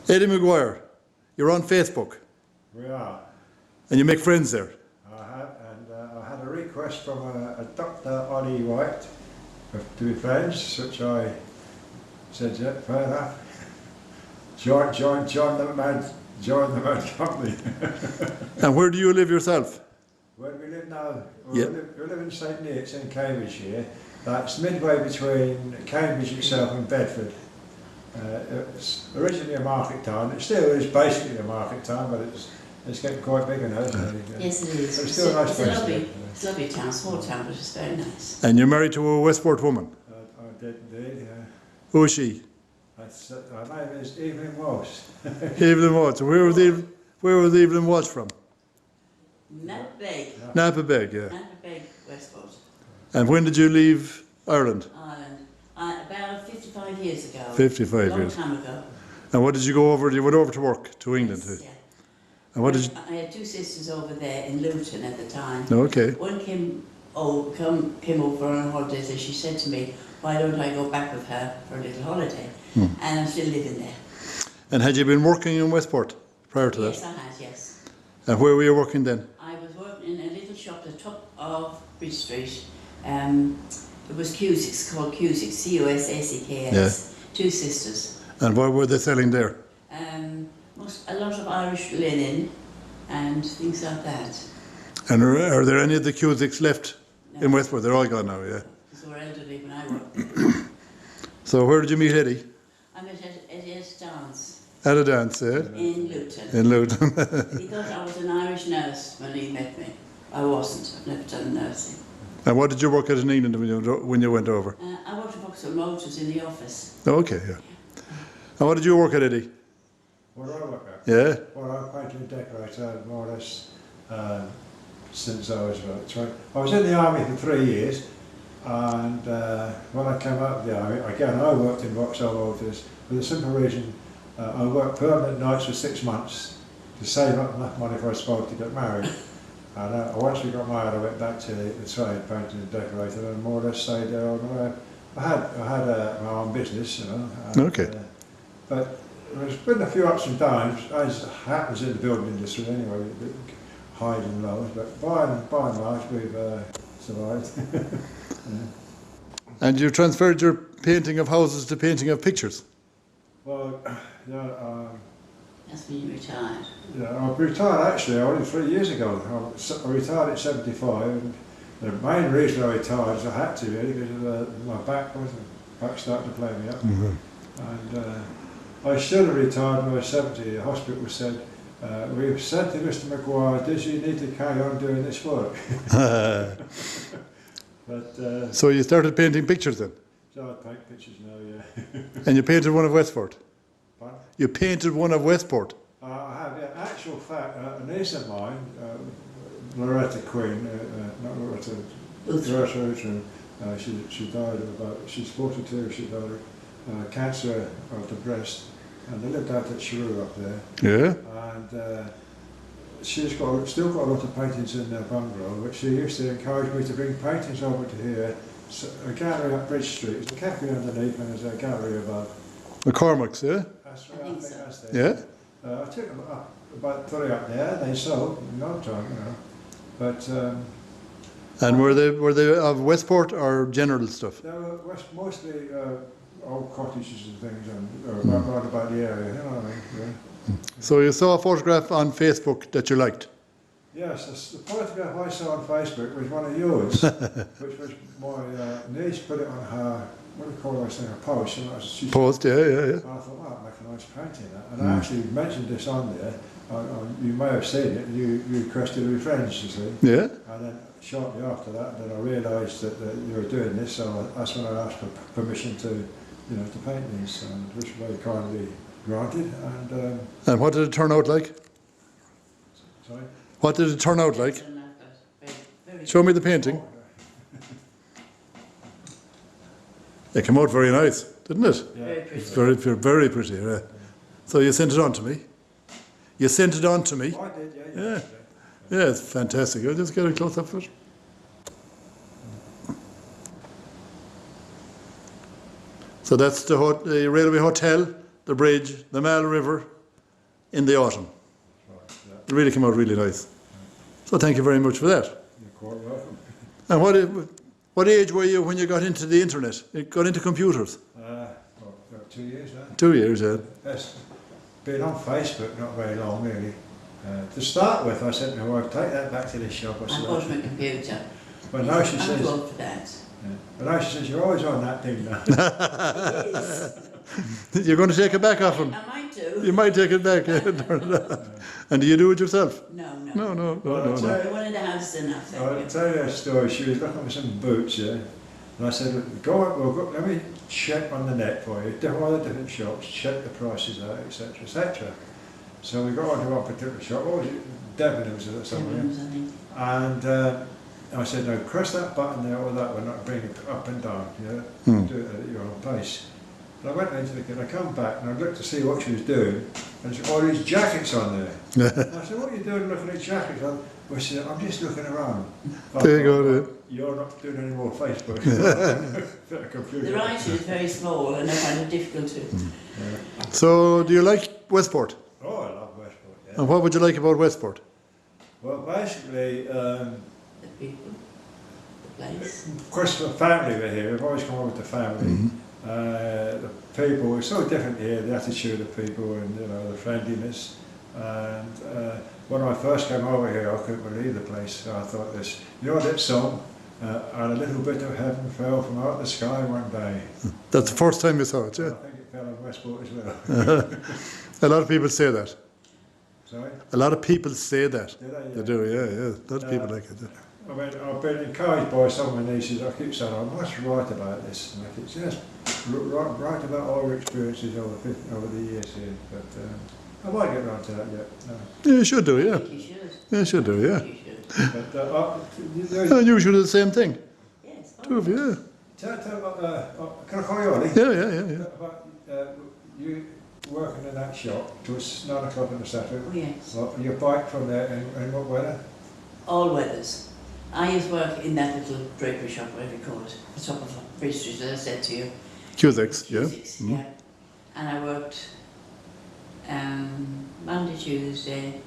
Eddie Guire, you're on Facebook. We are. And you make friends there. I have, and I had a request from a Dr. Ollie White to be friends, which I said, yeah, fair enough. Join the mad company. And where do you live yourself? Where do we live now? Yeah. We live in St Neots in Cambridgeshire. That's midway between Cambridge itself and Bedford. It's originally a market town. It still is basically a market town, but it's getting quite bigger now, isn't it? Yes, it is. But it's still a nice place. It's a lovely town, small town, but it's very nice. And you're married to a Westport woman? I did indeed, yeah. Who is she? Her name is Evelyn Walsh. Evelyn Walsh. Where was Evelyn Walsh from? Napbeg. Napbeg, yeah. Napbeg, Westport. And when did you leave Ireland? Ireland. About 55 years ago. 55 a years. long time ago. And what did you go over? You went over to work to England? Yes, yeah. And what did you? I had two sisters over there in Luton at the time. Okay. One came over on holidays, and she said to me, why don't I go back with her for a little holiday? And I'm still living there. And had you been working in Westport prior to that? Yes, I had, yes. And where were you working then? I was working in a little shop at the top of Bridge Street. It was Cusicks, called Cusicks, C-U-S-A-C-K-S. Yeah. Two sisters. And what were they selling there? A lot of Irish linen and things like that. And are there any of the Cusicks left No. in Westport? They're all gone now, yeah. Because they were elderly when I worked there. So where did you meet Eddie? I met at his dance At a dance, yeah? in Luton. In Luton. He thought I was an Irish nurse when he met me. I wasn't. I've never done nursing. And what did you work at in England when you went over? I worked at Vauxhall Motors in the office. Oh, okay, yeah. And what did you work at, Eddie? What do I work at? Yeah? Well, I painted and decorated more or less since I was about 20. I was in the army for 3 years, and when I came out of the army, again I worked in Vauxhall Motors for the simple reason I worked permanent nights for 6 months to save up enough money for I was supposed to get married. And once we got married, I went back to the trade, painting and decorating, and more or less stayed there all the way. I had my own business, you know. And, Okay. But there's been a few ups and downs, as happens in the building industry anyway, highs and lows, but by and large we've survived. Yeah. And you transferred your painting of houses to painting of pictures? Well, yeah, That's when you retired. I retired actually only 3 years ago. I retired at 75, and the main reason I retired is I had to really, because my back started to play me up. And I should have retired when I was 70. The hospital said, we've said to Mr. Maguire, does he need to carry on doing this work? But, So you started painting pictures then? so I paint pictures now, yeah. And you painted one of Westport? Pardon? You painted one of Westport? I have, yeah, actual fact, a niece of mine, Loretta Quinn, not Loretta, Loretta Uhtred, she died of about, she's 42, she died of cancer of the breast, and they lived out at Chiru up there. Yeah? And she's still got a lot of paintings in their bungalow, but she used to encourage me to bring paintings over to here. So, a gallery up Bridge Street, there's a cafe underneath and there's a gallery above. McCormick's, yeah? That's right, I think so. that's there. Yeah? I took about 3 up there, they sold in no time, you know. But And were they of Westport or general stuff? they were mostly old cottages and things, and right about the area, you know what I mean? Yeah. So you saw a photograph on Facebook that you liked? Yes, the photograph I saw on Facebook was one of yours, which was my niece put it on her, what do you call those things, a post. And she Post, yeah. I thought, wow, make a nice painting. And I actually mentioned this on there. You may have seen it. You requested to be friends, you see. Yeah? And then shortly after that, then I realised that you were doing this. So that's when I asked for permission to, to paint these, and which very kindly granted. And what did it turn out like? Sorry. What did it turn out like? Very Show me the painting. It came out very nice, didn't it? Yeah. Very pretty. It's very pretty, yeah. So you sent it on to me? You sent it on to me? Oh, I did, yeah. Yeah. Yeah, it's fantastic. I'll just get a close up of it. So that's the railway hotel, the bridge, the Mall River, in the autumn. Right, yeah. It really came out really nice. So thank you very much for that. You're quite welcome. And what age were you when you got into the internet? You got into computers? About 2 years now. 2 years, yeah. Yes. Been on Facebook not very long really. To start with, I said to my wife, take that back to the shop. I I said, bought my computer. but now she I'm says, too old for that. but now she says, you're always on that thing now. It is. You're going to take it back off him. I might do. You might take it back. And do you do it yourself? No. No. Sorry, one in the house is enough. I'll Thank you. tell you a story. She was looking for some boots, yeah. And I said, go on, let me check on the net for you, all the different shops, check the prices out, etc., etc. So we got onto one particular shop, what was it? Devon was it somewhere. Devon's, I think. And I said, no, press that button there or that one, not bring it up and down, yeah, do it at your own pace. And I went into the kitchen, I come back and I looked to see what she was doing, and she had all these jackets on there. I said, what are you doing looking at jackets? Well, she said, I'm just looking around. There you go. You're not doing any more Facebook. The writing is very small and I find it difficult to. So do you like Westport? Oh, I love Westport, yeah. And what would you like about Westport? Well, basically, The people, the place. of course, the family were here. We've always come over with the family. The people were so different here, the attitude of people and, you know, the friendliness. And when I first came over here, I couldn't believe the place. I thought this, you know that song, and a little bit of heaven fell from out the sky one day. That's the first time you saw it, I yeah? think it fell in Westport as well. A lot of people say that. Sorry? A lot of people say that. Did I? They do, yeah. A lot of people like it. I mean, I've been encouraged by some of my nieces. I keep saying, I must write about this. And I keep saying, yes, write about all your experiences over the years here. But I might get round to that yet. No. Yeah, you should do, yeah. I think you should. Yeah, you should do, yeah. I think you should. But And you should do the same thing. Yes. Two of you, yeah. can I call you Ollie? Yeah. About, you working in that shop till 9 o'clock on the Saturday. Oh, yes. Well, your bike from there in what weather? All weathers. I used to work in that little drapery shop, whatever you call it, the top of Bridge Street, as I said to you. Cusick's, yeah. Cusick's, yeah. And I worked Monday, Tuesday,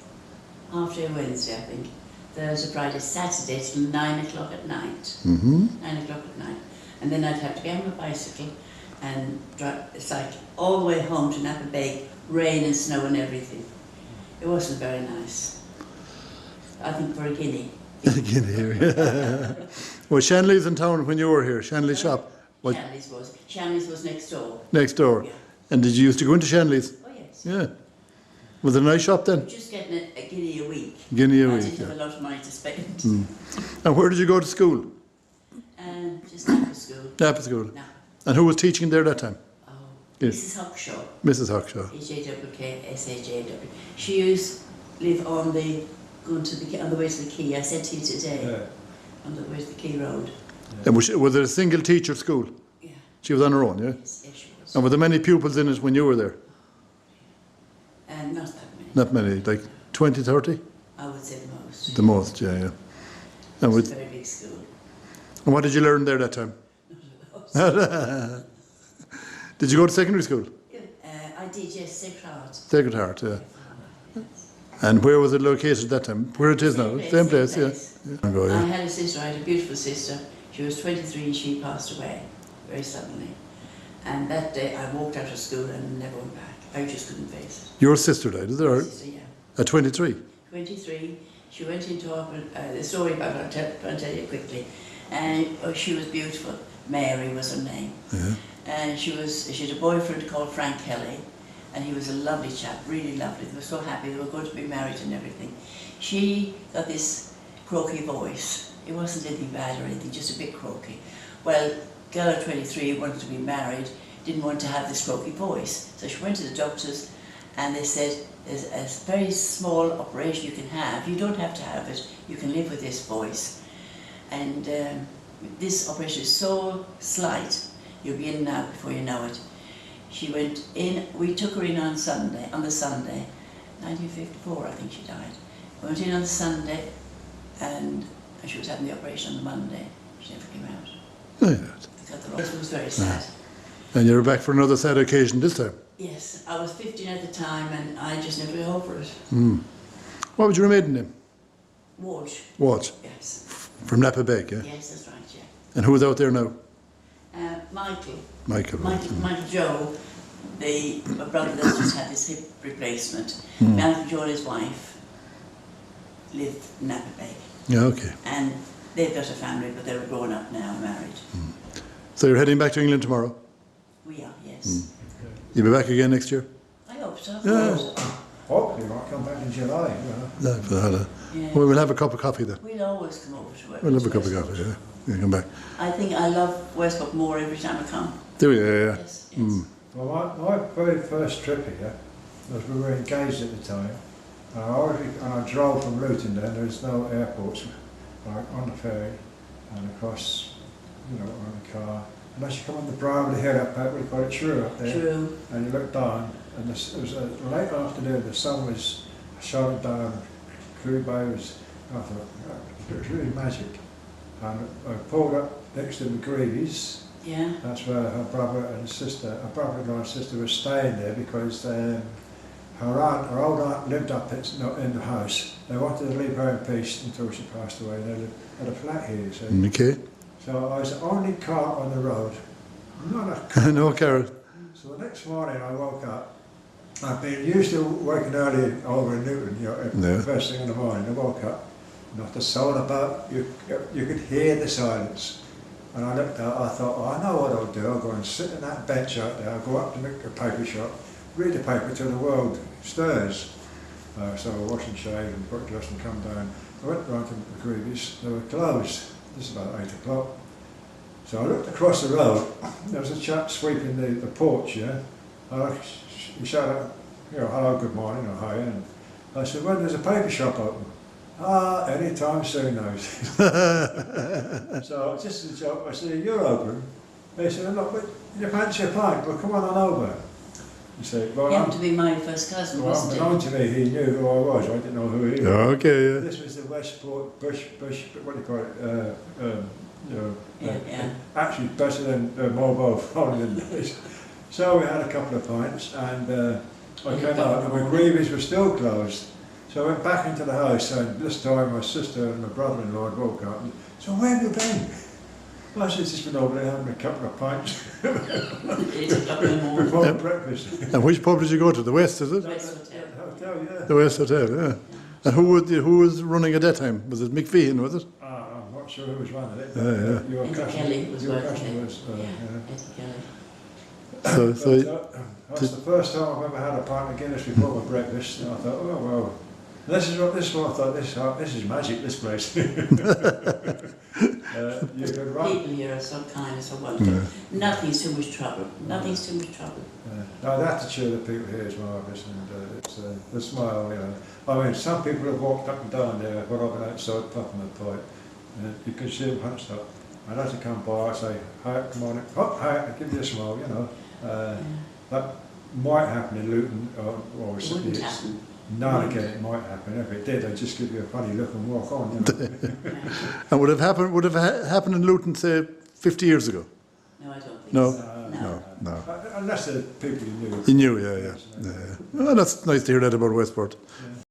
half day Wednesday, I think, Thursday, Friday, Saturday till 9 o'clock at night. 9 o'clock at night. And then I'd have to get on my bicycle and cycle all the way home to Napa Bay, rain and snow and everything. It wasn't very nice. I think for a guinea. Guinea, yeah. Well, Shanley's in town when you were here, Shanley shop. What? Shanley's was next door. Next door. Yeah. And did you used to go into Shanley's? Oh yes. Yeah. Was it a nice shop then? Just getting a guinea a week. Guinea a I week, didn't yeah. have a lot of money to spend. And where did you go to school? Just after school. Napa School. No. And who was teaching there that time? Oh, Yes. Mrs. Hawkshaw. Mrs. Hawkshaw. H-A-W-K-S-H-A-W. She used to live on the way to the quay. I said to you today. Yeah. On the way to the quay road. And was it a single teacher school? Yeah. She was on her own, yeah? Yes, she was. And were there many pupils in it when you were there? And not that many. Not many, like 20, 30? I would say the most. The most, yeah. It And, was a very big school. and what did you learn there that time? Did you go to secondary school? I did, yes, Sacred Heart. Sacred Heart, yeah. And where was it located at that time? Where it is now? Same place, yeah. Go, I yeah. had a sister, I had a beautiful sister. She was 23 and she passed away very suddenly. And that day I walked out of school and never went back. I just couldn't face it. Your sister died, is it? Or Sister, yeah. at 23? 23, she went into the story about it, I'll tell you quickly. And she was beautiful. Mary was her name. Yeah. And she had a boyfriend called Frank Kelly, and he was a lovely chap, really lovely. They were so happy, they were going to be married and everything. She got this croaky voice. It wasn't anything bad or anything, just a bit croaky. Well, girl at 23 wanted to be married, didn't want to have this croaky voice. So she went to the doctors and they said, there's a very small operation you can have. You don't have to have it, you can live with this voice. And this operation is so slight, you'll be in now before you know it. She went in, we took her in on the Sunday, 1954 I think she died. We went in on the Sunday and she was having the operation on the Monday. She never came out. Oh, yeah. It was very sad. And you're back for another sad occasion this time? Yes, I was 15 at the time and I just never got over it. What was your maiden name? Walsh. Walsh. Yes. From Napa Beg, yeah? Yes, that's right, yeah. And who's out there now? Michael. Michael. Michael Joe, my brother that's just had his hip replacement. My Uncle Joe and his wife lived in Napa Bay. Yeah, okay. And they've got a family, but they're grown up now, married. So you're heading back to England tomorrow? We are, yes. You'll be back again next year? I hope so. Yeah. Hopefully, I might come back in July. No, for that, Yeah. Well, we'll have a cup of coffee then. We'll always come over to work. We'll have a cup of coffee, yeah. You come back. I think I love Westport more every time I come. Do you? Yeah, yeah. Yes, yes. Well, my very first trip here was we were engaged at the time. And I drove from Luton then, there was no airports, like on the ferry and across, on the car. And as you come on the brow of the hill up there, we call it True up there. True. And you look down, and it was a late afternoon, the sun was shining down, Crewe Bay was, I thought, it was really magic. And I pulled up next to the McGreevy's. Yeah. That's where her brother and brother-in-law and sister were staying there because her old aunt lived up in the house. They wanted to leave her in peace until she passed away. They lived at a flat here, you see. Okay. So I was the only car on the road. Not a car. No, Carol. So the next morning I woke up. I've been used to waking early over in Newton, first thing in the morning. I woke up, not a soul about. You could hear the silence. And I looked out, I thought, oh, I know what I'll do. I'll go and sit on that bench out there. I'll go up to the paper shop, read the paper till the world stirs. So I wash and shave and got dressed and come down. I went round to McGreevy's. They were closed. This is about 8 o'clock. So I looked across the road. There was a chap sweeping the porch, yeah. He shouted, hello, good morning, or hi. And I said, well, there's a paper shop open. Any time soon, those. So just as a joke, I said, you're open. They said, look, but you fancy a pint? Well, come on over. You say, well, He happened to be my first cousin, wasn't he? Known to me, he knew who I was. I didn't know who he was. Okay, yeah. This was the Westport Bush, what do you call it? Actually better than mobile phone in days. So we had a couple of pints, and I came out, and McGreevy's were still closed. So I went back into the house, and this time my sister and my brother-in-law had woke up. And, so where have you been? Well, I said, just been over there having a couple of pints before breakfast. And which pub did you go to? The West, is it? West Hotel. Hotel, yeah. The West Hotel, yeah. And who was running at that time? Was it McPheehan, was it? I'm not sure who was running it. Yeah. Eddie Kelly was working there. was, Eddie So Kelly. that's the first time I've ever had a pint of Guinness before my breakfast, and I thought, oh well, this is what I thought. This is magic. This place. You could run. People here are so kind and so wonderful. Nothing's too much trouble. Nothing's too much trouble. No, the attitude of the people here is marvellous, and it's the smile. I mean, some people have walked up and down there while I've been outside puffing a pipe, and you can see them hunched up. And as they come by, I say, hi, come on, hop, hi, I give you a smile, That might happen in Luton or It wouldn't happen. Now and again it might happen. If it did, they'd just give you a funny look and walk on. And would have happened in Luton, say, 50 years ago? No, I don't think No. so. No. Unless the people you knew. You knew, yeah. Well, that's nice to hear that about Westport. Yeah.